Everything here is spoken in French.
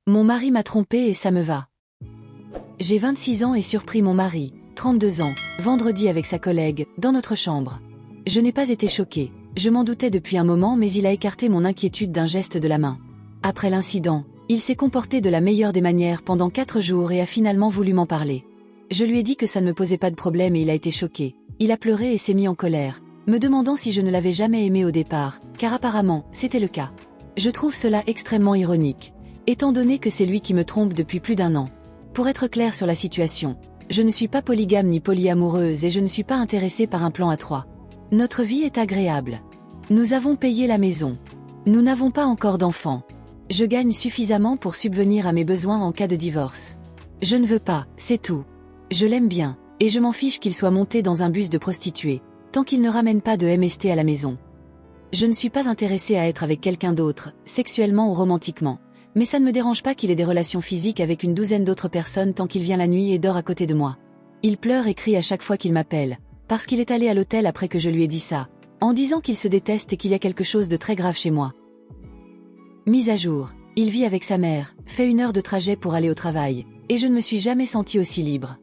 Mon mari m'a trompée et ça me va. J'ai 26 ans et surpris mon mari, 32 ans, vendredi avec sa collègue, dans notre chambre. Je n'ai pas été choquée. Je m'en doutais depuis un moment mais il a écarté mon inquiétude d'un geste de la main. Après l'incident, il s'est comporté de la meilleure des manières pendant 4 jours et a finalement voulu m'en parler. Je lui ai dit que ça ne me posait pas de problème et il a été choqué. Il a pleuré et s'est mis en colère, me demandant si je ne l'avais jamais aimé au départ, car apparemment, c'était le cas. Je trouve cela extrêmement ironique, étant donné que c'est lui qui me trompe depuis plus d'1 an. Pour être clair sur la situation, je ne suis pas polygame ni polyamoureuse et je ne suis pas intéressée par un plan à 3. Notre vie est agréable. Nous avons payé la maison. Nous n'avons pas encore d'enfants. Je gagne suffisamment pour subvenir à mes besoins en cas de divorce. Je ne veux pas, c'est tout. Je l'aime bien, et je m'en fiche qu'il soit monté dans un bus de prostituées, tant qu'il ne ramène pas de MST à la maison. Je ne suis pas intéressée à être avec quelqu'un d'autre, sexuellement ou romantiquement, mais ça ne me dérange pas qu'il ait des relations physiques avec une douzaine d'autres personnes tant qu'il vient la nuit et dort à côté de moi. Il pleure et crie à chaque fois qu'il m'appelle, parce qu'il est allé à l'hôtel après que je lui ai dit ça, en disant qu'il se déteste et qu'il y a quelque chose de très grave chez moi. Mise à jour, il vit avec sa mère, fait 1 heure de trajet pour aller au travail, et je ne me suis jamais sentie aussi libre.